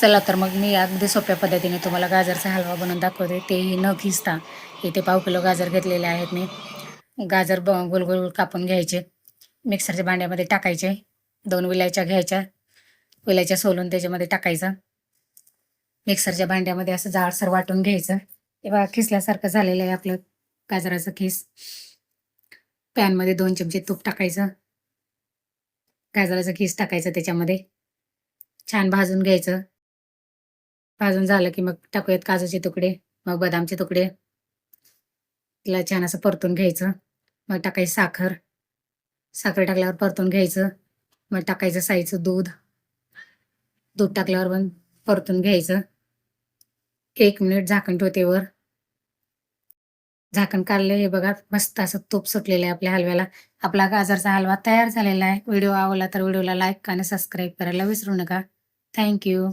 चला तर मग मी अगदी सोप्या पद्धतीने तुम्हाला गाजरचा हलवा बनवून दाखवते. तेही न खिसता. इथे पाव किलो गाजर घेतलेले आहेत मी. गाजर गोल गोल कापून घ्यायचे. मिक्सरच्या भांड्यामध्ये टाकायचे. 2 विलायच्या घ्यायच्या. विलायच्या सोलून त्याच्यामध्ये टाकायचं. मिक्सरच्या भांड्यामध्ये असं जाडसर वाटून घ्यायचं. हे बघा खिसल्यासारखं झालेलं आहे आपलं गाजराचं खीस. पॅनमध्ये 2 चमचे तूप टाकायचं. गाजराचं खीस टाकायचं त्याच्यामध्ये. छान भाजून घ्यायचं. भाजून झालं की मग टाकूयात काजूचे तुकडे, मग बदामचे तुकडे. तिला छान असं परतून घ्यायचं. मग टाकायची साखर. साखर टाकल्यावर परतून घ्यायचं. मग टाकायचं साईचं दूध. दूध टाकल्यावर पण परतून घ्यायचं. 1 मिनिट झाकण ठेवते वर. झाकण काढलं हे बघा मस्त असं तूप सुटलेलं आहे आपल्या हलव्याला. आपला गाजरचा हलवा तयार झालेला आहे. व्हिडिओ आवडला तर व्हिडिओला लाईक आणि सबस्क्राईब करायला विसरू नका. Thank you.